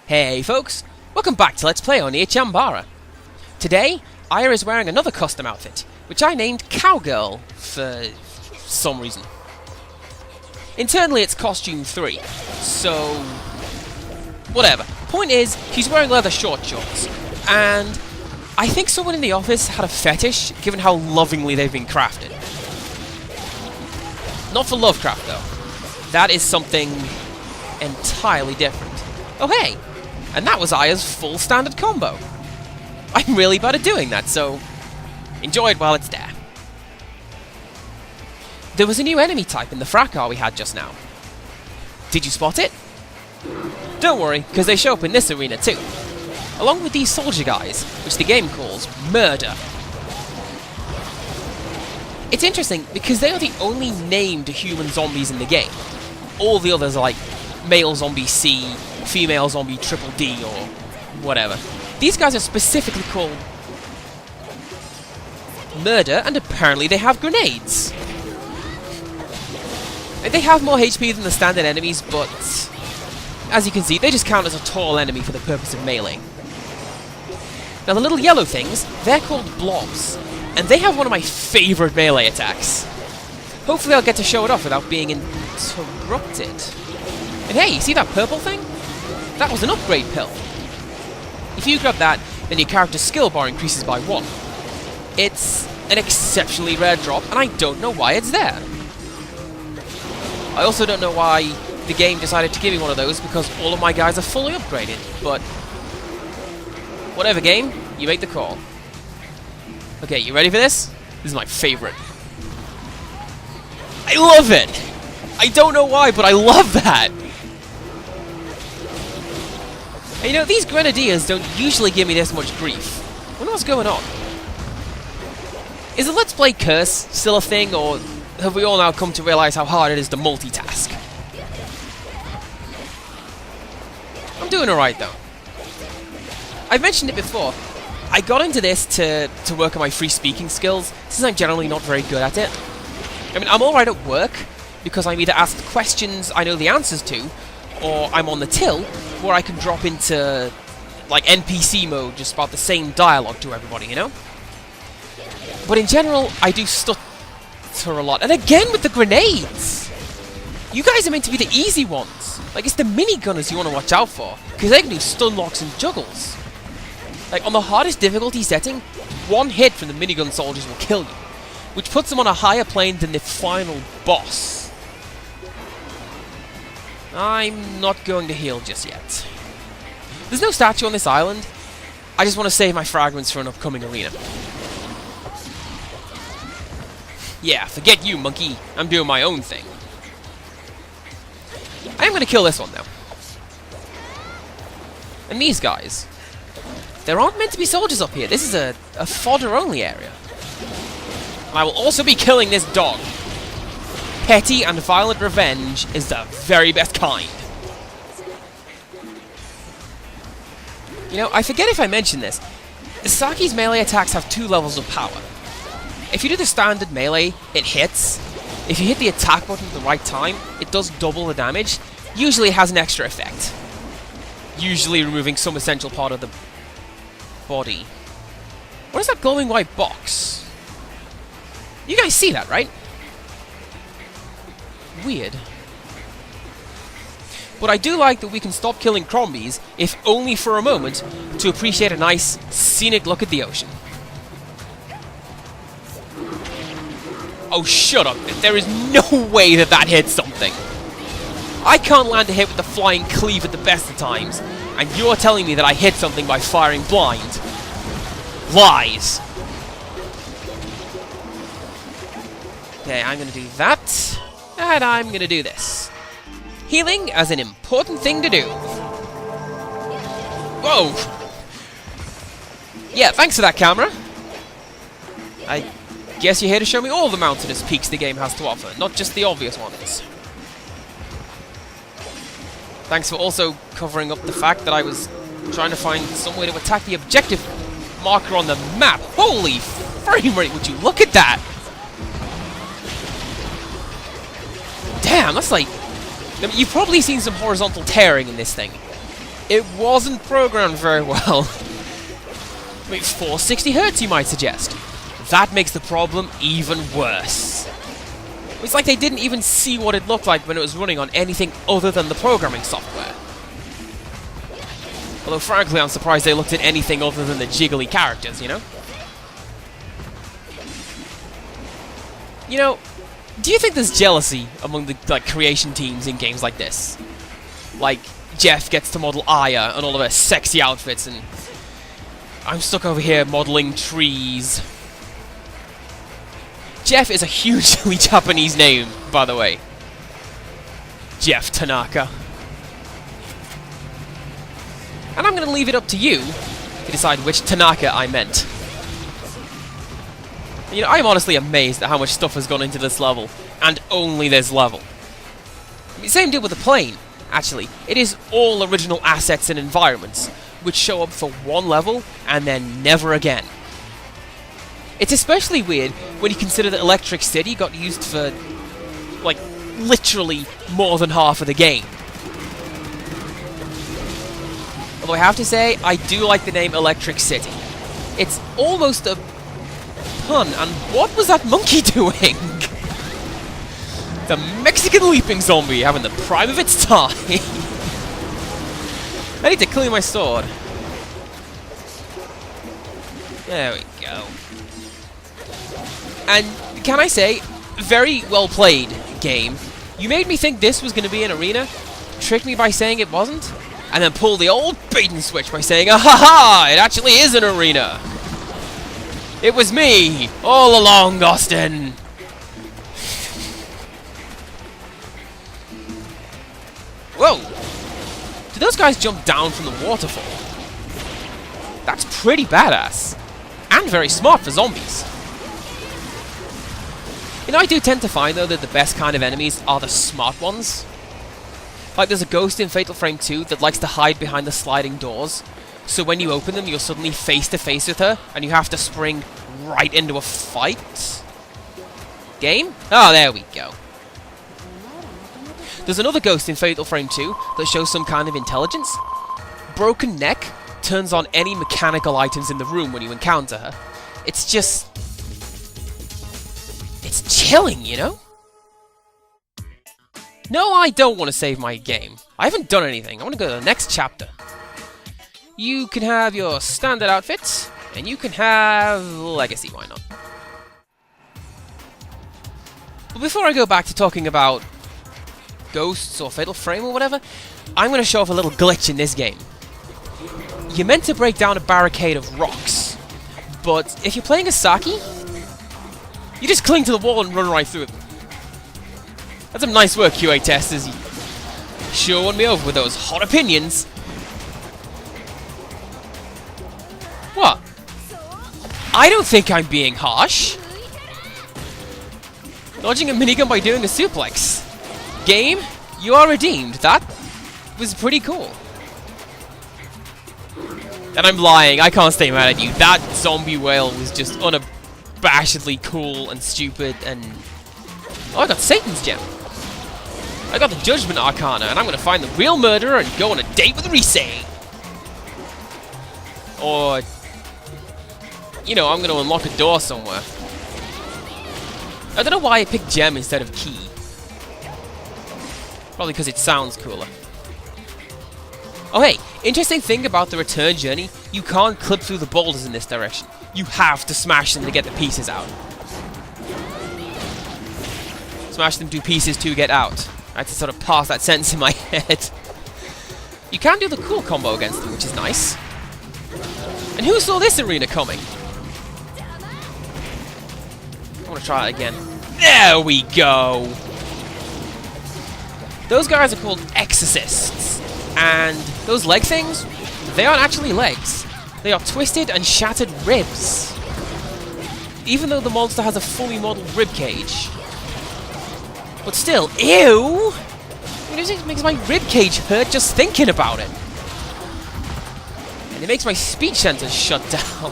Hey folks, welcome back to Let's Play Onechanbara. Today, Aya is wearing another custom outfit, which I named Cowgirl for some reason. Internally it's costume 3, so whatever. Point is, she's wearing leather short shorts, and I think someone in the office had a fetish, given how lovingly they've been crafted. Not for Lovecraft though. That is something entirely different. Oh hey! And that was Aya's full standard combo. I'm really bad at doing that, so enjoy it while it's there. There was a new enemy type in the fracas we had just now. Did you spot it? Don't worry, because they show up in this arena too. Along with these soldier guys, which the game calls Murder. It's interesting, because they are the only named human zombies in the game. All the others are like male zombie C, female zombie triple D, or whatever. These guys are specifically called Murder, and apparently they have grenades. They have more HP than the standard enemies, but as you can see, they just count as a tall enemy for the purpose of melee. Now the little yellow things, they're called blobs, and they have one of my favourite melee attacks. Hopefully I'll get to show it off without being interrupted. And hey, you see that purple thing? That was an upgrade pill. If you grab that, then your character's skill bar increases by 1. It's an exceptionally rare drop, and I don't know why it's there. I also don't know why the game decided to give me one of those, because all of my guys are fully upgraded, but whatever game, you make the call. Okay, you ready for this? This is my favorite. I love it! I don't know why, but I love that! And you know, these grenadiers don't usually give me this much grief. I wonder what's going on. Is the Let's Play curse still a thing, or have we all now come to realise how hard it is to multitask? I'm doing alright though. I've mentioned it before. I got into this to work on my free speaking skills, since I'm generally not very good at it. I mean, I'm alright at work, because I'm either asked questions I know the answers to, or I'm on the till, where I can drop into, like, NPC mode, just about the same dialogue to everybody, you know? But in general, I do stutter a lot. And again with the grenades! You guys are meant to be the easy ones. Like, it's the minigunners you want to watch out for, because they can do stun locks and juggles. Like, on the hardest difficulty setting, one hit from the minigun soldiers will kill you, which puts them on a higher plane than the final boss. I'm not going to heal just yet. There's no statue on this island. I just want to save my fragments for an upcoming arena. Yeah, forget you, monkey. I'm doing my own thing. I am going to kill this one, though. And these guys. There aren't meant to be soldiers up here. This is a fodder-only area. And I will also be killing this dog. Petty and violent revenge is the very best kind. You know, I forget if I mentioned this. Saki's melee attacks have 2 levels of power. If you do the standard melee, it hits. If you hit the attack button at the right time, it does double the damage. Usually it has an extra effect. Usually removing some essential part of the body. What is that glowing white box? You guys see that, right? Weird. But I do like that we can stop killing Crombies, if only for a moment, to appreciate a nice, scenic look at the ocean. Oh, shut up. There is no way that that hits something. I can't land a hit with the flying cleave at the best of times, and you're telling me that I hit something by firing blind. Lies. Okay, I'm going to do that. And I'm gonna do this. Healing as an important thing to do. Whoa! Yeah, thanks for that, camera. I guess you're here to show me all the mountainous peaks the game has to offer, not just the obvious ones. Thanks for also covering up the fact that I was trying to find some way to attack the objective marker on the map. Holy frame rate, would you look at that! Damn, that's like... I mean, you've probably seen some horizontal tearing in this thing. It wasn't programmed very well. I mean, 460 Hz, you might suggest. That makes the problem even worse. It's like they didn't even see what it looked like when it was running on anything other than the programming software. Although, frankly, I'm surprised they looked at anything other than the jiggly characters, you know? You know, do you think there's jealousy among the creation teams in games like this? Like, Jeff gets to model Aya and all of her sexy outfits, and I'm stuck over here modeling trees. Jeff is a hugely Japanese name, by the way. Jeff Tanaka. And I'm going to leave it up to you to decide which Tanaka I meant. You know, I'm honestly amazed at how much stuff has gone into this level, and only this level. I mean, same deal with the plane, actually. It is all original assets and environments, which show up for one level, and then never again. It's especially weird when you consider that Electric City got used for, like, literally more than half of the game. Although I have to say, I do like the name Electric City. It's almost a pun, and what was that monkey doing? The Mexican leaping zombie having the prime of its time. I need to clear my sword. There we go. And can I say, very well played, game. You made me think this was going to be an arena, tricked me by saying it wasn't, and then pulled the old bait and switch by saying, "Ah-ha-ha! It actually is an arena! It was me, all along, Austin!" Whoa! Did those guys jump down from the waterfall? That's pretty badass. And very smart for zombies. You know, I do tend to find, though, that the best kind of enemies are the smart ones. Like, there's a ghost in Fatal Frame 2 that likes to hide behind the sliding doors, so when you open them, you're suddenly face to face with her, and you have to spring right into a fight. Game? Oh, there we go. There's another ghost in Fatal Frame 2 that shows some kind of intelligence. Broken Neck turns on any mechanical items in the room when you encounter her. It's just... it's chilling, you know? No, I don't want to save my game. I haven't done anything. I want to go to the next chapter. You can have your standard outfit, and you can have Legacy, why not? But before I go back to talking about ghosts or Fatal Frame or whatever, I'm going to show off a little glitch in this game. You're meant to break down a barricade of rocks, but if you're playing as Saki, you just cling to the wall and run right through it. That's some nice work, QA testers. You sure won me over with those hot opinions. What? I don't think I'm being harsh. Dodging a minigun by doing a suplex. Game, you are redeemed. That was pretty cool. And I'm lying, I can't stay mad at you. That zombie whale was just unabashedly cool and stupid and... oh, I got Satan's gem. I got the Judgment Arcana, and I'm gonna find the real murderer and go on a date with Risei. Or... you know, I'm gonna unlock a door somewhere. I don't know why I picked gem instead of key. Probably because it sounds cooler. Oh hey, interesting thing about the return journey, you can't clip through the boulders in this direction. You have to smash them to get the pieces out. Smash them to pieces to get out. I had to sort of pass that sentence in my head. You can do the cool combo against them, which is nice. And who saw this arena coming? I want to try it again. There we go! Those guys are called exorcists. And those leg things, they aren't actually legs. They are twisted and shattered ribs. Even though the monster has a fully modeled rib cage. But still, ew! It makes my rib cage hurt just thinking about it. And it makes my speech centers shut down.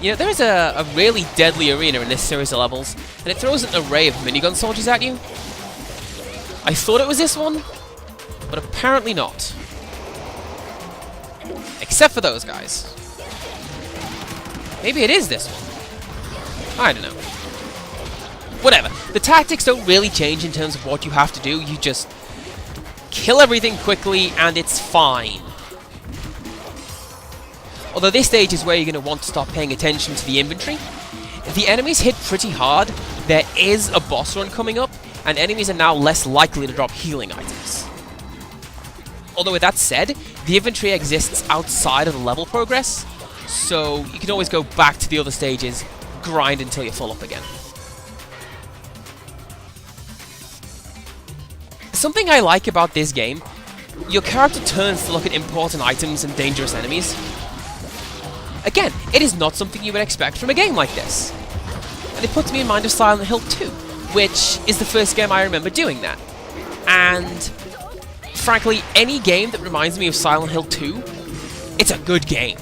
You know, there is a really deadly arena in this series of levels, and it throws an array of minigun soldiers at you. I thought it was this one, but apparently not. Except for those guys. Maybe it is this one. I don't know. Whatever. The tactics don't really change in terms of what you have to do. You just kill everything quickly and it's fine. Although this stage is where you're going to want to start paying attention to the inventory. The enemies hit pretty hard. There is a boss run coming up, and enemies are now less likely to drop healing items. Although with that said, the inventory exists outside of the level progress, so you can always go back to the other stages, grind until you're full up again. Something I like about this game, your character turns to look at important items and dangerous enemies. Again, it is not something you would expect from a game like this. And it puts me in mind of Silent Hill 2, which is the first game I remember doing that. And frankly, any game that reminds me of Silent Hill 2, it's a good game.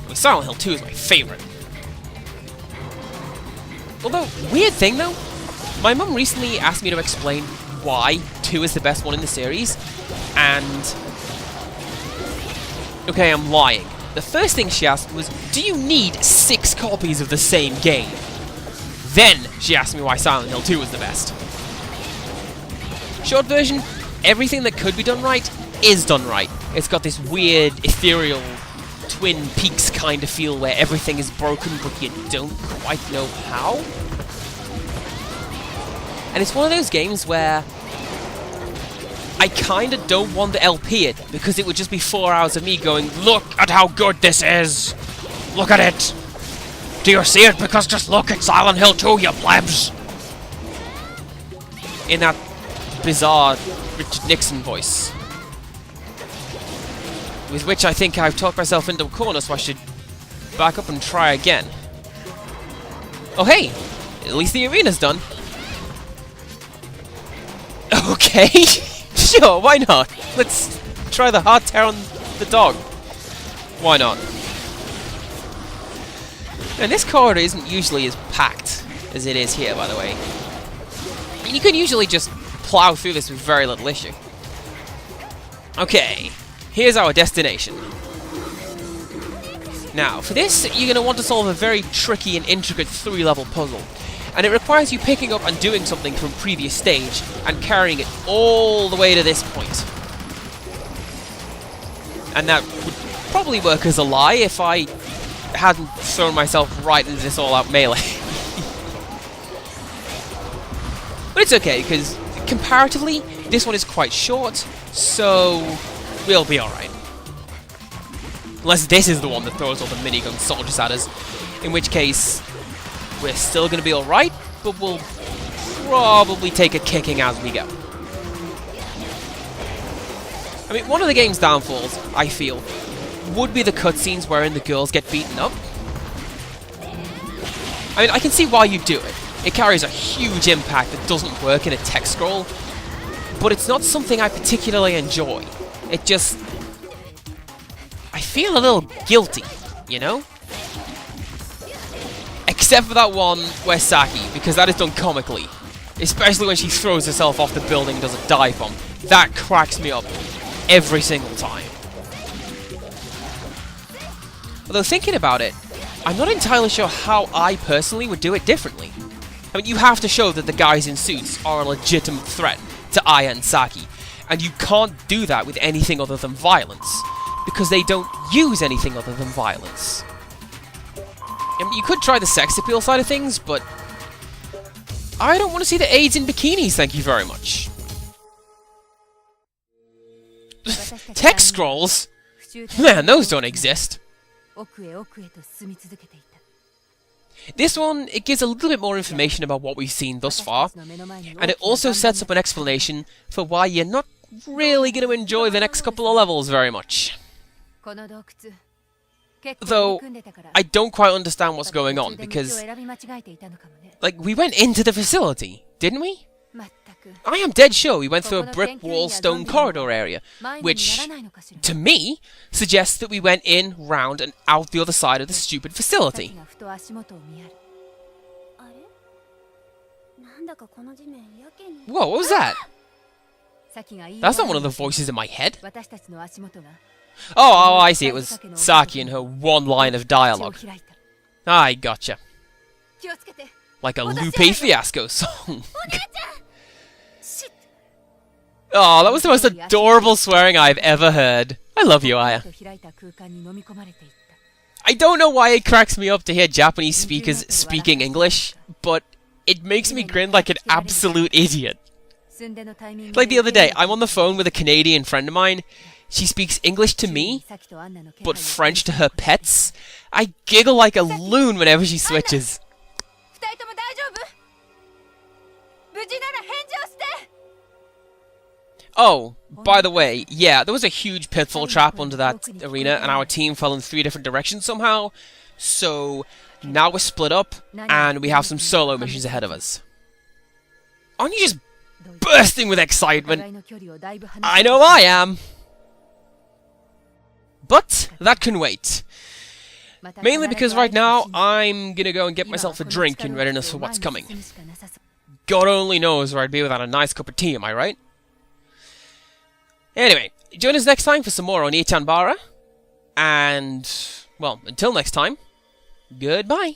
I mean, Silent Hill 2 is my favorite. Although, weird thing though, my mum recently asked me to explain why 2 is the best one in the series, and okay, I'm lying. The first thing she asked was, do you need 6 copies of the same game? Then she asked me why Silent Hill 2 was the best. Short version, everything that could be done right is done right. It's got this weird, ethereal, Twin Peaks kind of feel where everything is broken but you don't quite know how. And it's one of those games where I kinda don't want to LP it, because it would just be 4 hours of me going, look at how good this is! Look at it! Do you see it? Because just look at Silent Hill 2, you plebs! In that bizarre Richard Nixon voice. With which I think I've talked myself into a corner, so I should back up and try again. Oh hey! At least the arena's done. Okay! Sure, why not? Let's try the hard tear on the dog. Why not? And this corridor isn't usually as packed as it is here, by the way. You can usually just plow through this with very little issue. Okay, here's our destination. Now, for this, you're going to want to solve a very tricky and intricate 3-level puzzle. And it requires you picking up and doing something from a previous stage, and carrying it all the way to this point. And that would probably work as a lie if I hadn't thrown myself right into this all-out melee. But it's okay, because comparatively, this one is quite short, so we'll be alright. Unless this is the one that throws all the minigun soldiers at us, in which case we're still going to be alright, but we'll probably take a kicking as we go. I mean, one of the game's downfalls, I feel, would be the cutscenes wherein the girls get beaten up. I mean, I can see why you do it. It carries a huge impact that doesn't work in a text scroll, but it's not something I particularly enjoy. It just... I feel a little guilty, you know? Except for that one where Saki, because that is done comically. Especially when she throws herself off the building and does a dive bomb. That cracks me up every single time. Although thinking about it, I'm not entirely sure how I personally would do it differently. I mean, you have to show that the guys in suits are a legitimate threat to Aya and Saki. And you can't do that with anything other than violence. Because they don't use anything other than violence. I mean, you could try the sex appeal side of things, but I don't want to see the aides in bikinis, thank you very much. Text scrolls? Man, those don't exist. This one, it gives a little bit more information about what we've seen thus far, and it also sets up an explanation for why you're not really going to enjoy the next couple of levels very much. Though, I don't quite understand what's going on, because, like, we went into the facility, didn't we? I am dead sure we went through a brick wall stone corridor area, which, to me, suggests that we went in, round, and out the other side of the stupid facility. Whoa, what was that? That's not one of the voices in my head. Oh, I see. It was Saki and her one line of dialogue. I gotcha. Like a Lupe Fiasco song. Oh, that was the most adorable swearing I've ever heard. I love you, Aya. I don't know why it cracks me up to hear Japanese speakers speaking English, but it makes me grin like an absolute idiot. Like the other day, I'm on the phone with a Canadian friend of mine. She speaks English to me, but French to her pets. I giggle like a loon whenever she switches. Oh, by the way, yeah, there was a huge pitfall trap under that arena, and our team fell in 3 different directions somehow. So now we're split up, and we have some solo missions ahead of us. Aren't you just bursting with excitement? I know I am. But that can wait. Mainly because right now, I'm gonna go and get myself a drink in readiness for what's coming. God only knows where I'd be without a nice cup of tea, am I right? Anyway, join us next time for some more on Onechanbara. And, well, until next time, goodbye.